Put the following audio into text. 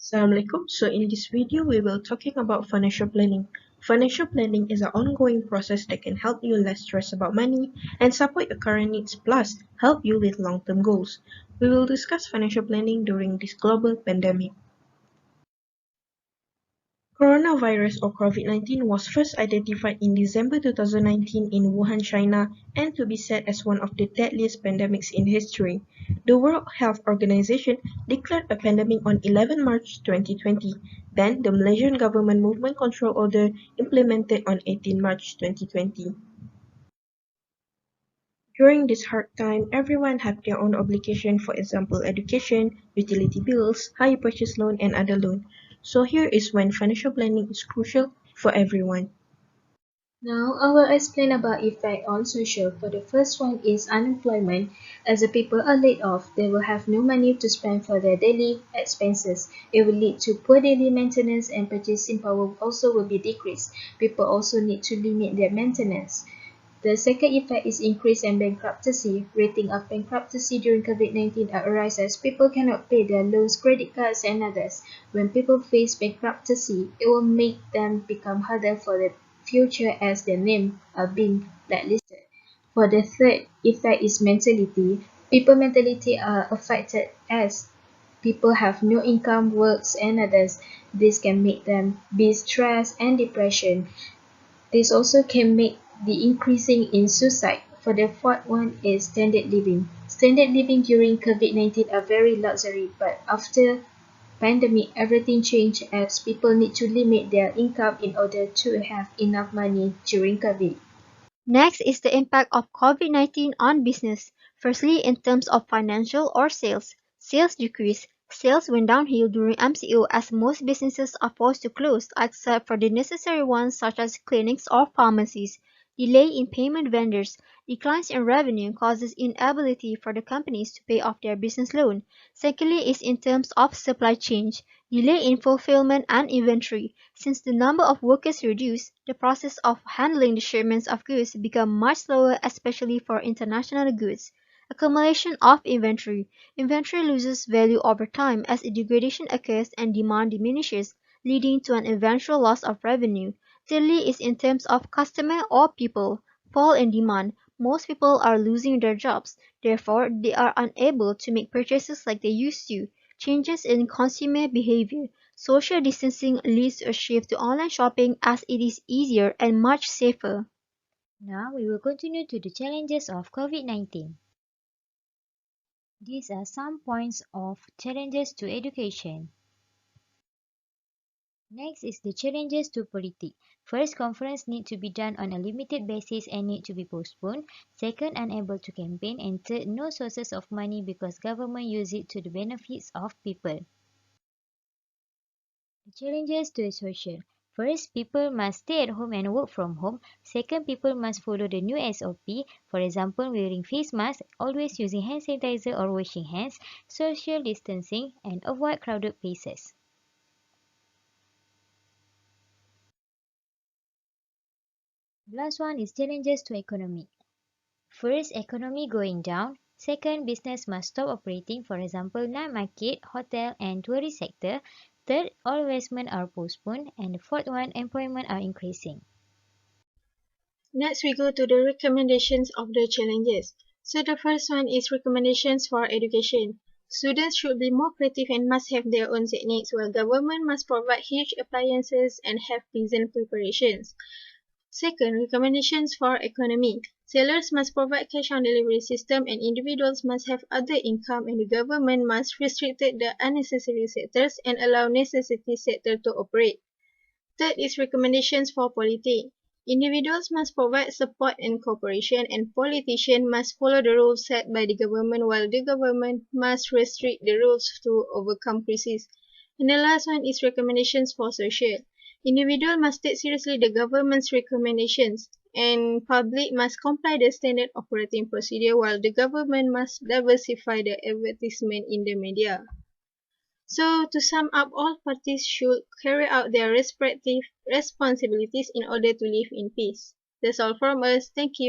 Assalamualaikum. So in this video, we will talking about financial planning. Financial planning is an ongoing process that can help you less stress about money and support your current needs plus help you with long-term goals. We will discuss financial planning during this global pandemic. Coronavirus or COVID-19 was first identified in December 2019 in Wuhan, China, and to be said as one of the deadliest pandemics in history. The World Health Organization declared a pandemic on 11 March 2020. Then, the Malaysian government movement control order implemented on 18 March 2020. During this hard time, everyone had their own obligation, for example, education, utility bills, high purchase loan, and other loan. So here is when financial planning is crucial for everyone. Now, I will explain about effect on social. For the first one is unemployment. As the people are laid off, they will have no money to spend for their daily expenses. It will lead to poor daily maintenance and purchasing power also will be decreased. People also need to limit their maintenance. The second effect is increase in bankruptcy. Rating of bankruptcy during COVID-19 arises as people cannot pay their loans, credit cards, and others. When people face bankruptcy, it will make them become harder for the future as their name are being blacklisted. For the third effect is mentality. People mentality are affected as people have no income, works, and others. This can make them be stressed and depression. This also can make the increasing in suicide. For the fourth one is standard living. Standard living during COVID-19 are very luxury, but after pandemic, everything changed as people need to limit their income in order to have enough money during COVID. Next is the impact of COVID-19 on business. Firstly, in terms of financial or sales. Sales decreased. Sales went downhill during MCO as most businesses are forced to close except for the necessary ones such as clinics or pharmacies. Delay in payment vendors. Declines in revenue causes inability for the companies to pay off their business loan. Secondly is in terms of supply chain. Delay in fulfillment and inventory. Since the number of workers reduced, the process of handling the shipments of goods become much slower, especially for international goods. Accumulation of inventory. Inventory loses value over time as a degradation occurs and demand diminishes, leading to an eventual loss of revenue. Thirdly is in terms of customer or people. Fall in demand. Most people are losing their jobs, therefore they are unable to make purchases like they used to. Changes in consumer behavior. Social distancing leads to a shift to online shopping as it is easier and much safer. Now we will continue to the challenges of COVID-19. These are some points of challenges to education. Next is the challenges to politics. First, conference need to be done on a limited basis and need to be postponed. Second, unable to campaign. And third, no sources of money because government use it to the benefits of people. The challenges to social. First, people must stay at home and work from home. Second, people must follow the new SOP. For example, wearing face masks, always using hand sanitizer or washing hands, social distancing, and avoid crowded places. Last one is challenges to economy. First, economy going down. Second, business must stop operating, for example, night market, hotel, and tourist sector. Third, all investment are postponed. And the fourth one, employment are increasing. Next, we go to the recommendations of the challenges. So the first one is recommendations for education. Students should be more creative and must have their own techniques, while government must provide huge appliances and have pleasant preparations. Second, recommendations for economy. Sellers must provide cash on delivery system and individuals must have other income and the government must restrict the unnecessary sectors and allow necessity sector to operate. Third is recommendations for politics. Individuals must provide support and cooperation and politicians must follow the rules set by the government while the government must restrict the rules to overcome crises. And the last one is recommendations for social. Individual must take seriously the government's recommendations and public must comply the standard operating procedure while the government must diversify the advertisement in the media. So, to sum up, all parties should carry out their respective responsibilities in order to live in peace. That's all from us. Thank you.